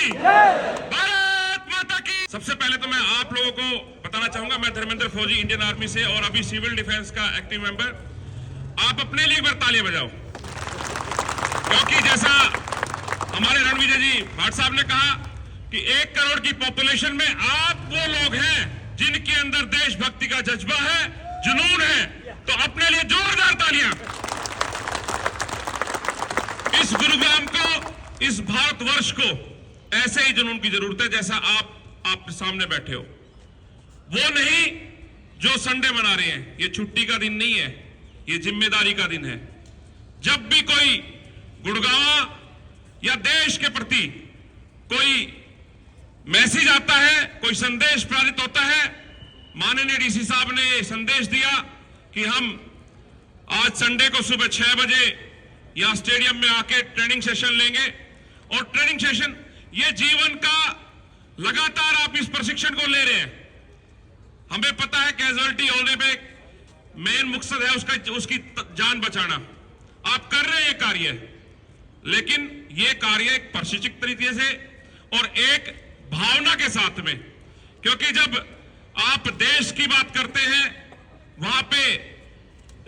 की, भारत माता की। सबसे पहले तो मैं आप लोगों को बताना चाहूंगा, मैं धर्मेंद्र फौजी, इंडियन आर्मी से और अभी सिविल डिफेंस का एक्टिव मेंबर। आप अपने लिए एक बार तालियां बजाओ, क्योंकि जैसा हमारे रणविजय जी भाट साहब ने कहा कि 1 करोड़ की पॉपुलेशन में आप वो लोग हैं जिनके अंदर देशभक्ति का जज्बा है, जुनून है, तो अपने लिए जोरदार तालियां। इस गुरुग्राम को, इस भारतवर्ष को ऐसे ही जुनून की जरूरत है जैसा आप सामने बैठे हो। वो नहीं जो संडे मना रहे हैं, ये छुट्टी का दिन नहीं है, ये जिम्मेदारी का दिन है। जब भी कोई गुड़गांव या देश के प्रति कोई मैसेज आता है, कोई संदेश प्रेरित होता है, माननीय डीसी साहब ने ये संदेश दिया कि हम आज संडे को सुबह 6 बजे यहां स्टेडियम में आके ट्रेनिंग सेशन लेंगे। और ट्रेनिंग सेशन ये जीवन का लगातार आप इस प्रशिक्षण को ले रहे हैं। हमें पता है कैजुअलिटी होने पे मेन मकसद है उसकी जान बचाना। आप कर रहे हैं ये कार्य, लेकिन ये कार्य एक प्रशिक्षित तरीके से और एक भावना के साथ में, क्योंकि जब आप देश की बात करते हैं वहां पे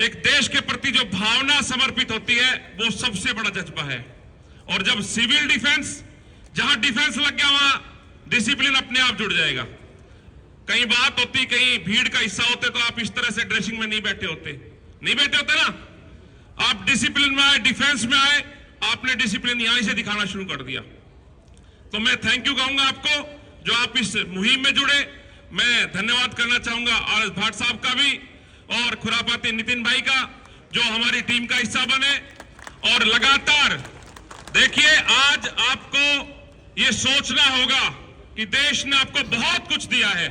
एक देश के प्रति जो भावना समर्पित होती है वो सबसे बड़ा जज्बा है। और जब सिविल डिफेंस, जहां डिफेंस लग गया वहां डिसिप्लिन अपने आप जुड़ जाएगा। कहीं बात होती, कहीं भीड़ का हिस्सा होते तो आप इस तरह से ड्रेसिंग में नहीं बैठे होते ना। आप डिसिप्लिन में आए, डिफेंस में आए, आपने डिसिप्लिन यहां से दिखाना शुरू कर दिया। तो मैं थैंक यू कहूंगा आपको जो आप इस मुहिम में जुड़े। मैं धन्यवाद करना चाहूंगा आर.एस. भाट साहब का भी और खुरापाती नितिन भाई का, जो हमारी टीम का हिस्सा बने। और लगातार देखिए, आज आपको ये सोचना होगा कि देश ने आपको बहुत कुछ दिया है,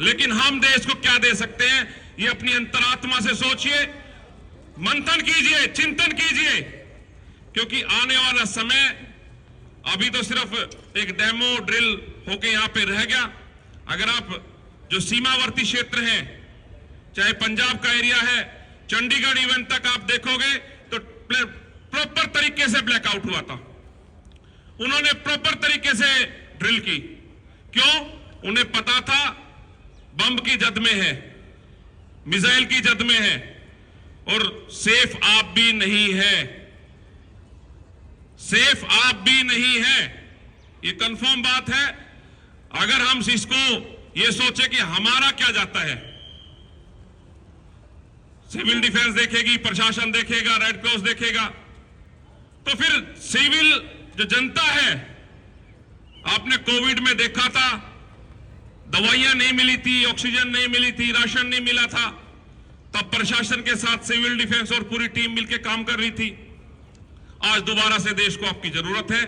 लेकिन हम देश को क्या दे सकते हैं, ये अपनी अंतरात्मा से सोचिए, मंथन कीजिए, चिंतन कीजिए, क्योंकि आने वाला समय अभी तो सिर्फ एक डेमो ड्रिल होके यहां पे रह गया। अगर आप जो सीमावर्ती क्षेत्र हैं, चाहे पंजाब का एरिया है, चंडीगढ़ इवेंट तक आप देखोगे तो प्रॉपर तरीके से ब्लैकआउट हुआ था। उन्होंने प्रॉपर तरीके से ड्रिल की। क्यों? उन्हें पता था बम की जद में है, मिसाइल की जद में है, और सेफ आप भी नहीं है, सेफ आप भी नहीं है। ये कंफर्म बात है। अगर हम इसको ये सोचे कि हमारा क्या जाता है, सिविल डिफेंस देखेगी, प्रशासन देखेगा, रेड क्रॉस देखेगा, तो फिर सिविल जो जनता है, आपने कोविड में देखा था, दवाइयां नहीं मिली थी, ऑक्सीजन नहीं मिली थी, राशन नहीं मिला था, तब प्रशासन के साथ सिविल डिफेंस और पूरी टीम मिलकर काम कर रही थी। आज दोबारा से देश को आपकी जरूरत है,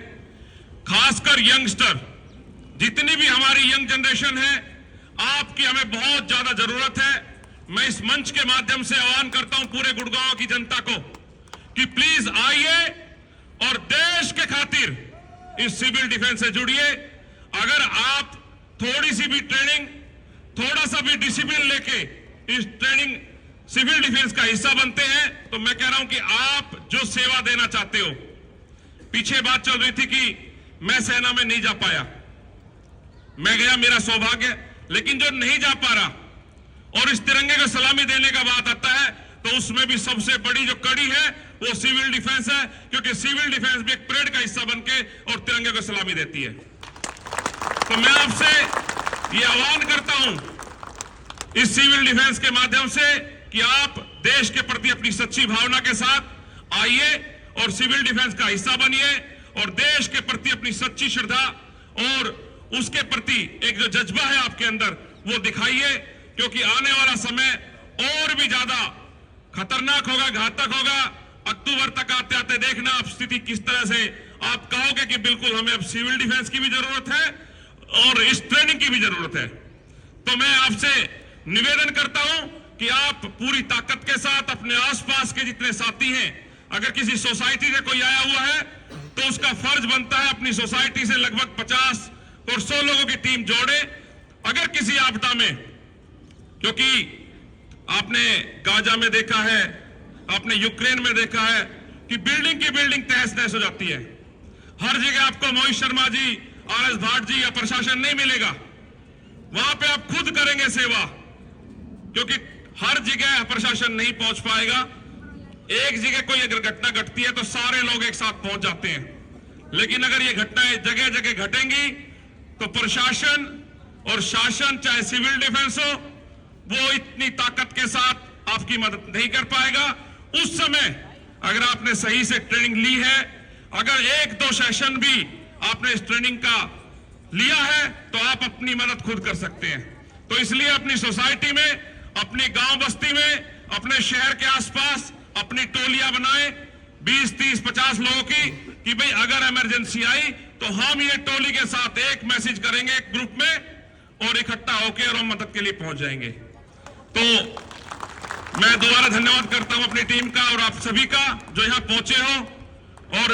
खासकर यंगस्टर, जितनी भी हमारी यंग जनरेशन है, आपकी हमें बहुत ज्यादा जरूरत है। मैं इस मंच के माध्यम से आह्वान करता हूं पूरे गुड़गांव की जनता को कि प्लीज आइए और देश के खातिर इस सिविल डिफेंस से जुड़िए। अगर आप थोड़ी सी भी ट्रेनिंग, थोड़ा सा भी डिसिप्लिन लेके इस ट्रेनिंग सिविल डिफेंस का हिस्सा बनते हैं, तो मैं कह रहा हूं कि आप जो सेवा देना चाहते हो, पीछे बात चल रही थी कि मैं सेना में नहीं जा पाया, मैं गया, मेरा सौभाग्य, लेकिन जो नहीं जा पा रहा और इस तिरंगे को सलामी देने का बात आता है, तो उसमें भी सबसे बड़ी जो कड़ी है वो सिविल डिफेंस है, क्योंकि सिविल डिफेंस भी एक परेड का हिस्सा बनके और तिरंगे को सलामी देती है। तो मैं आपसे ये आह्वान करता हूं इस सिविल डिफेंस के माध्यम से कि आप देश के प्रति अपनी सच्ची भावना के साथ आइए और सिविल डिफेंस का हिस्सा बनिए और देश के प्रति अपनी सच्ची श्रद्धा और उसके प्रति एक जो जज्बा है आपके अंदर वो दिखाइए, क्योंकि आने वाला समय और भी ज्यादा खतरनाक होगा, घातक होगा। अक्टूबर तक आते आते देखना आप स्थिति किस तरह से आप कहोगे कि बिल्कुल हमें अब सिविल डिफेंस की भी जरूरत है और इस ट्रेनिंग की भी जरूरत है। तो मैं आपसे निवेदन करता हूं कि आप पूरी ताकत के साथ अपने आसपास के जितने साथी हैं, अगर किसी सोसाइटी से कोई आया हुआ है तो उसका फर्ज बनता है अपनी सोसाइटी से लगभग 50 और 100 लोगों की टीम जोड़े। अगर किसी आपदा में, क्योंकि आपने गाजा में देखा है, आपने यूक्रेन में देखा है कि बिल्डिंग की बिल्डिंग तहस नहस हो जाती है। हर जगह आपको मोहित शर्मा जी, आर.एस. भाट जी या प्रशासन नहीं मिलेगा। वहां पे आप खुद करेंगे सेवा, क्योंकि हर जगह प्रशासन नहीं पहुंच पाएगा। एक जगह कोई अगर घटना घटती है तो सारे लोग एक साथ पहुंच जाते हैं, लेकिन अगर ये घटनाएं जगह जगह घटेंगी तो प्रशासन और शासन, चाहे सिविल डिफेंस हो, वो इतनी ताकत के साथ आपकी मदद नहीं कर पाएगा। उस समय अगर आपने सही से ट्रेनिंग ली है, अगर 1-2 सेशन भी आपने इस ट्रेनिंग का लिया है, तो आप अपनी मदद खुद कर सकते हैं। तो इसलिए अपनी सोसाइटी में, अपनी गांव बस्ती में, अपने शहर के आसपास अपनी टोलियां बनाएं 20, 30, 50 लोगों की, कि भाई अगर इमरजेंसी आई तो हम ये टोली के साथ एक मैसेज करेंगे एक ग्रुप में और इकट्ठा होकर और हम मदद के लिए पहुंच जाएंगे। तो मैं दोबारा धन्यवाद करता हूं अपनी टीम का और आप सभी का जो यहां पहुंचे हो, और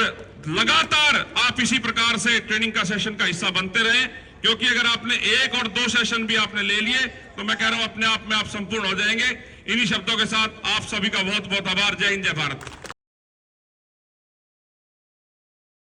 लगातार आप इसी प्रकार से ट्रेनिंग का सेशन का हिस्सा बनते रहे, क्योंकि अगर आपने 1 और 2 सेशन भी आपने ले लिए तो मैं कह रहा हूं अपने आप में आप संपूर्ण हो जाएंगे। इन्हीं शब्दों के साथ आप सभी का बहुत बहुत आभार। जय हिंद, जय भारत।